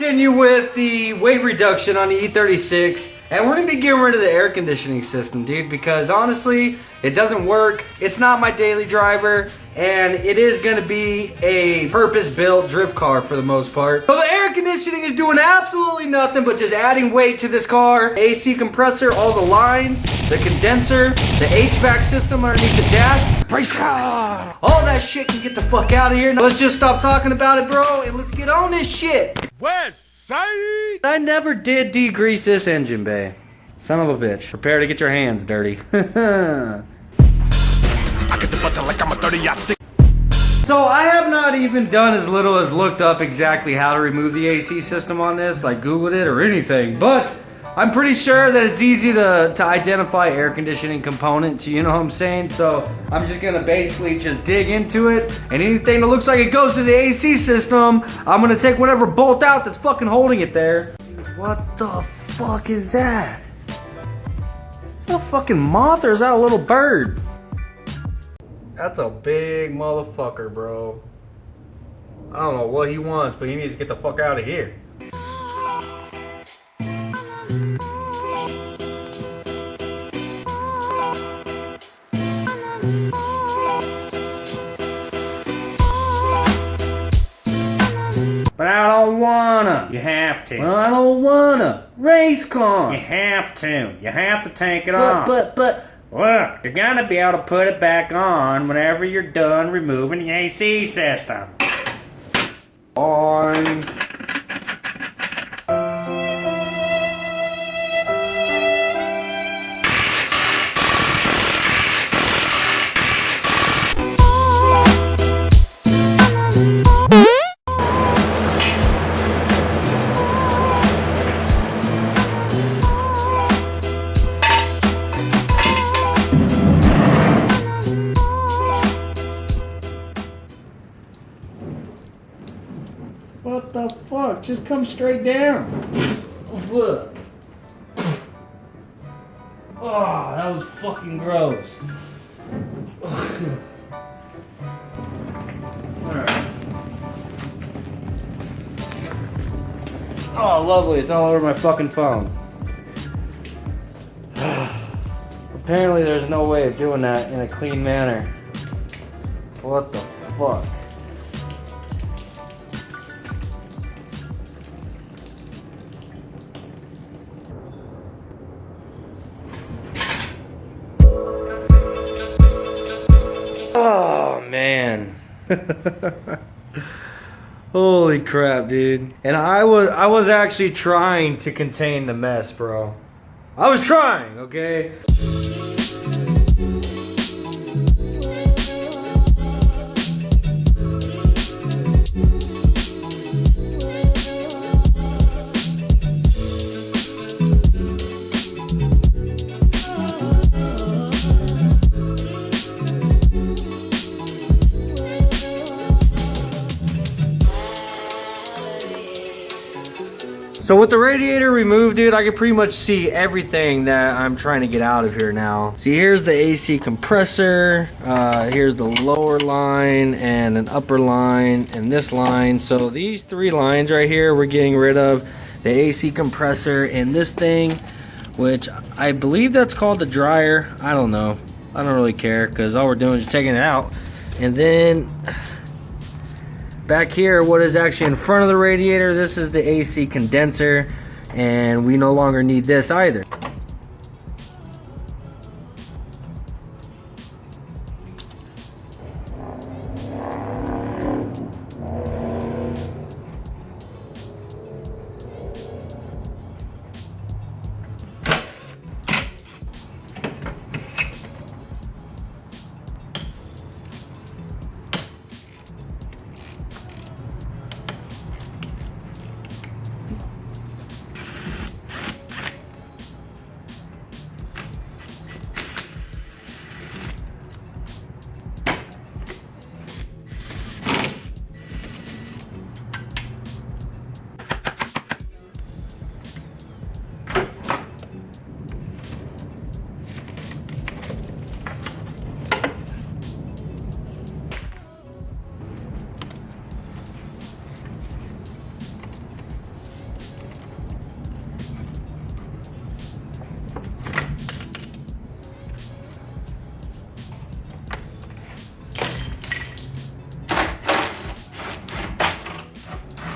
continue with the weight reduction on the E36, and we're gonna be getting rid of the air conditioning system, dude, because honestly, it doesn't work. It's not my daily driver, and it is gonna be a purpose-built drift car for the most part. So the air conditioning is doing absolutely nothing but just adding weight to this car. AC compressor, all the lines, the condenser, the HVAC system underneath the dash, race car. All that shit can get the fuck out of here. Now let's just stop talking about it, bro, and let's get on this shit. West Side! I never did degrease this engine bay. Son of a bitch. Prepare to get your hands dirty. I get to bustin' like I'm a 30-yacht. So I have not even done as little as looked up exactly how to remove the AC system on this, like Googled it or anything, but I'm pretty sure that it's easy to identify air conditioning components, you know what I'm saying? So I'm just gonna basically just dig into it, and anything that looks like it goes to the AC system, I'm gonna take whatever bolt out that's fucking holding it there. Dude, what the fuck is that? Is that a fucking moth or is that a little bird? That's a big motherfucker, bro. I don't know what he wants, but he needs to get the fuck out of here. But I don't wanna. You have to. Well, I don't wanna. Race car. You have to. You have to take it off. But. Look, you're gonna be able to put it back on whenever you're done removing the AC system. On. What the fuck? Just come straight down. Look. Oh, that was fucking gross. Alright. Oh, lovely. It's all over my fucking phone. Apparently there's no way of doing that in a clean manner. What the fuck? Oh man. Holy crap, dude. And I was actually trying to contain the mess, bro. I was trying, okay? So with the radiator removed, dude, I can pretty much see everything that I'm trying to get out of here now. See, here's the AC compressor, here's the lower line and an upper line and this line. So these three lines right here, we're getting rid of the AC compressor and this thing, which I believe that's called the dryer. I don't know. I don't really care because all we're doing is taking it out. And then back here, what is actually in front of the radiator, this is the AC condenser, and we no longer need this either.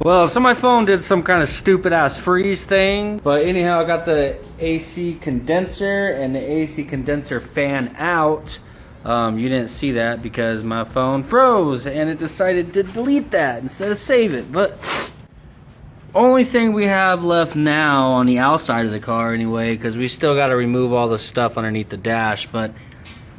Well, so my phone did some kind of stupid ass freeze thing. But anyhow, I got the AC condenser and the AC condenser fan out. You didn't see that because my phone froze and it decided to delete that instead of save it. But only thing we have left now on the outside of the car anyway, because we still got to remove all the stuff underneath the dash, but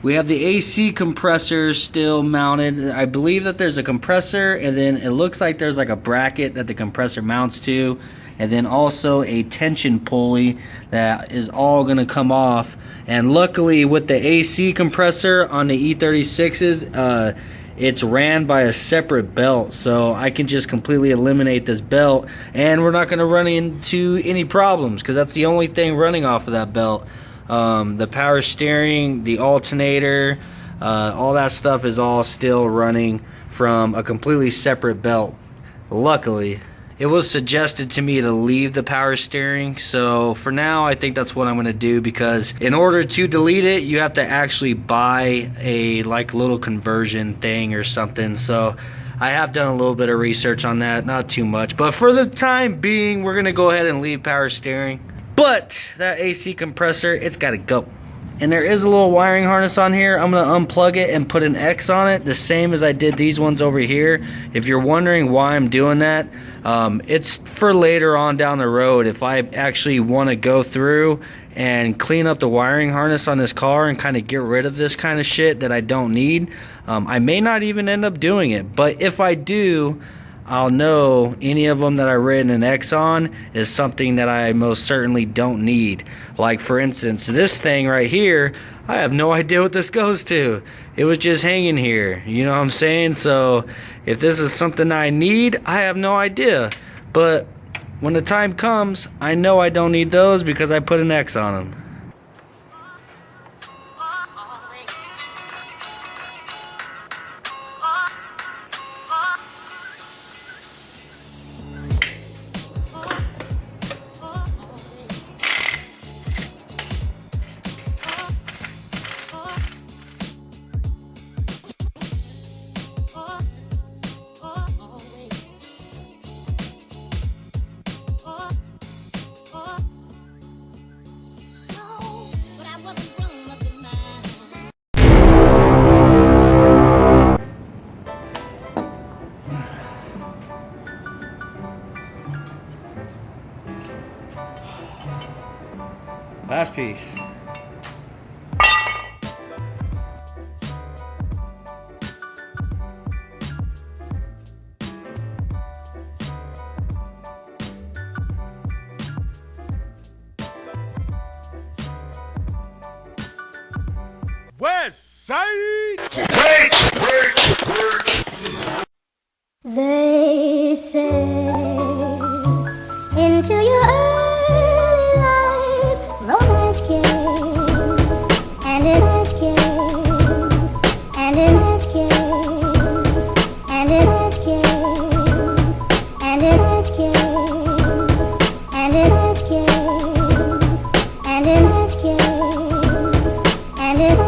we have the AC compressor still mounted. I believe that there's a compressor, and then it looks like there's like a bracket that the compressor mounts to, and then also a tension pulley that is all gonna come off. And luckily with the AC compressor on the E36s, it's ran by a separate belt, so I can just completely eliminate this belt and we're not going to run into any problems because that's the only thing running off of that belt. The power steering, the alternator, all that stuff is all still running from a completely separate belt. Luckily, it was suggested to me to leave the power steering, so for now I think that's what I'm going to do, because in order to delete it you have to actually buy a like little conversion thing or something. So I have done a little bit of research on that, not too much, but for the time being we're going to go ahead and leave power steering. But that AC compressor, it's got to go. And there is a little wiring harness on here. I'm going to unplug it and put an X on it, the same as I did these ones over here. If you're wondering why I'm doing that, it's for later on down the road. If I actually want to go through and clean up the wiring harness on this car and kind of get rid of this kind of shit that I don't need, I may not even end up doing it. But if I do, I'll know any of them that I written an X on is something that I most certainly don't need. Like for instance, this thing right here, I have no idea what this goes to. It was just hanging here, you know what I'm saying? So if this is something I need, I have no idea. But when the time comes, I know I don't need those because I put an X on them. Last piece. West Side. They say into your early life romance came, and it came, and it came, and it came, and it came, and it came, and it came, and it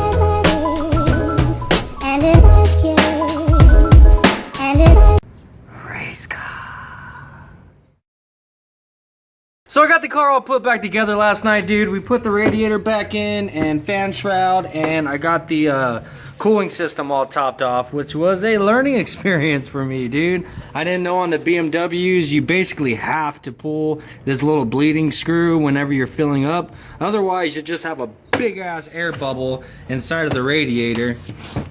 So I got the car all put back together last night, dude. We put the radiator back in and fan shroud, and I got the cooling system all topped off, which was a learning experience for me, dude. I didn't know on the BMWs you basically have to pull this little bleeding screw whenever you're filling up. Otherwise, you just have a big ass air bubble inside of the radiator.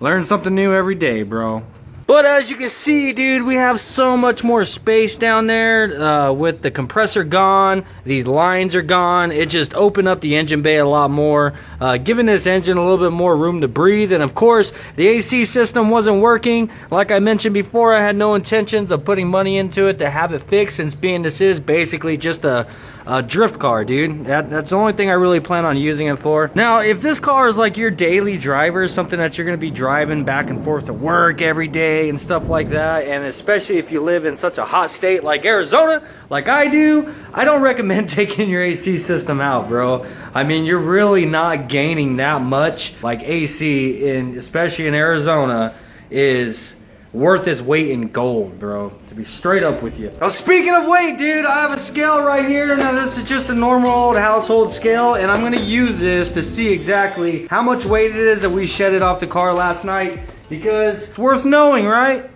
Learn something new every day, bro. But as you can see, dude, we have so much more space down there with the compressor gone. These lines are gone. It just opened up the engine bay a lot more, giving this engine a little bit more room to breathe. And of course, the AC system wasn't working. Like I mentioned before, I had no intentions of putting money into it to have it fixed, since being this is basically just a drift car, dude. That's the only thing I really plan on using it for. Now, if this car is like your daily driver, something that you're going to be driving back and forth to work every day and stuff like that, and especially if you live in such a hot state like Arizona, like I do, I don't recommend taking your AC system out, bro. I mean, you're really not gaining that much. Like AC, especially in Arizona, is worth its weight in gold, bro. To be straight up with you. Now, speaking of weight, dude, I have a scale right here. Now, this is just a normal old household scale, and I'm gonna use this to see exactly how much weight it is that we shedded off the car last night, because it's worth knowing, right?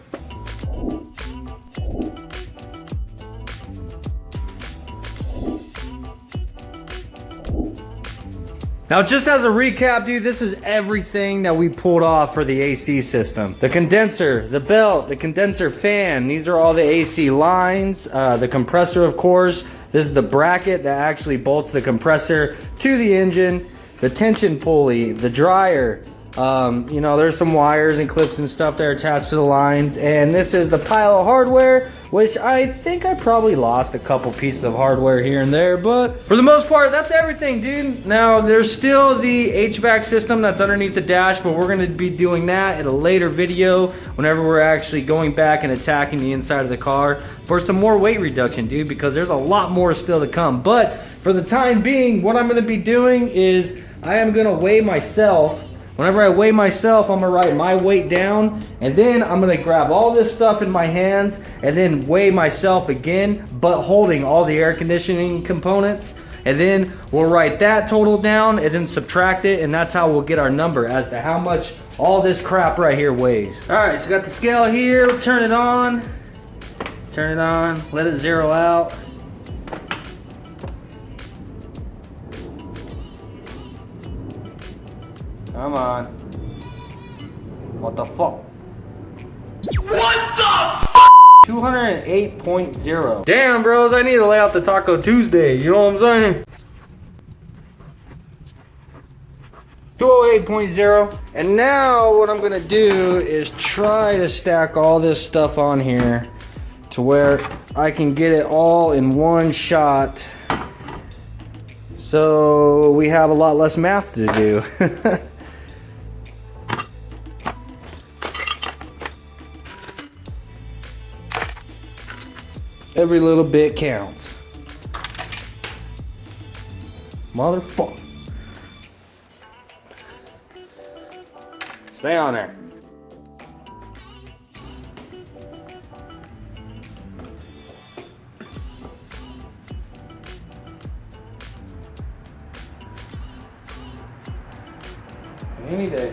Now, just as a recap, dude, this is everything that we pulled off for the AC system. The condenser, the belt, the condenser fan. These are all the AC lines. The compressor, of course. This is the bracket that actually bolts the compressor to the engine. The tension pulley, the dryer. You know, there's some wires and clips and stuff that are attached to the lines. And this is the pile of hardware, which I think I probably lost a couple pieces of hardware here and there, but for the most part, that's everything, dude. Now, there's still the HVAC system that's underneath the dash, but we're gonna be doing that in a later video whenever we're actually going back and attacking the inside of the car for some more weight reduction, dude, because there's a lot more still to come. But for the time being, what I'm gonna be doing is I am gonna weigh myself. Whenever I weigh myself, I'm gonna write my weight down, and then I'm gonna grab all this stuff in my hands and then weigh myself again, but holding all the air conditioning components. And then we'll write that total down and then subtract it, and that's how we'll get our number as to how much all this crap right here weighs. All right, so got the scale here, turn it on, let it zero out. Come on. What the fuck? What the f? 208.0. Damn, bros, I need to lay out the Taco Tuesday. You know what I'm saying? 208.0. And now what I'm gonna do is try to stack all this stuff on here to where I can get it all in one shot. So we have a lot less math to do. Every little bit counts. Motherfucker. Stay on there. Any day.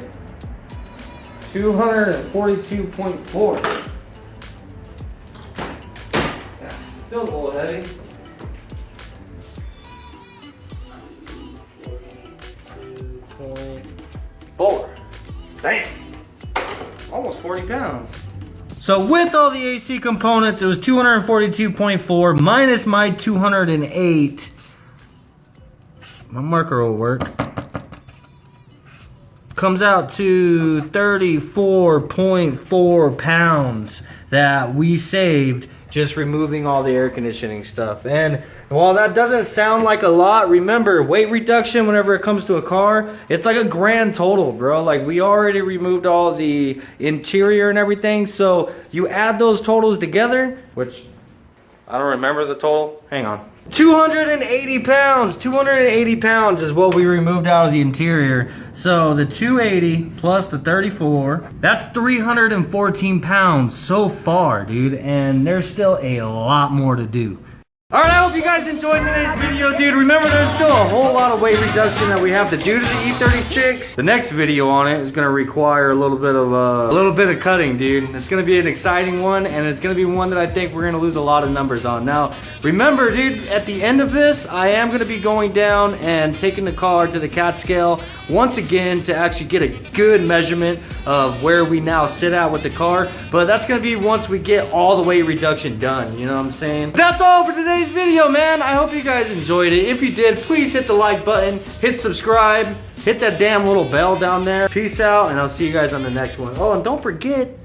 242.4. Feels a little heavy. 42.4. Damn. Almost 40 pounds. So with all the AC components, it was 242.4 minus my 208. My marker will work. Comes out to 34.4 pounds that we saved just removing all the air conditioning stuff. And while that doesn't sound like a lot, remember, weight reduction whenever it comes to a car, it's like a grand total, bro. Like, we already removed all the interior and everything, so you add those totals together, which I don't remember the total. Hang on. 280 pounds. 280 pounds is what we removed out of the interior. So the 280 plus the 34, that's 314 pounds so far, dude. And there's still a lot more to do. Alright, I hope you guys enjoyed today's video, dude. Remember, there's still a whole lot of weight reduction that we have to do to the E36. The next video on it is gonna require a little bit of cutting, dude. It's gonna be an exciting one, and it's gonna be one that I think we're gonna lose a lot of numbers on. Now, remember, dude, at the end of this, I am gonna be going down and taking the car to the CAT scale once again to actually get a good measurement of where we now sit at with the car. But that's gonna be once we get all the weight reduction done, you know what I'm saying? That's all for today's video, man. I hope you guys enjoyed it. If you did, please hit the like button, hit subscribe, hit that damn little bell down there. Peace out, and I'll see you guys on the next one. Oh, and don't forget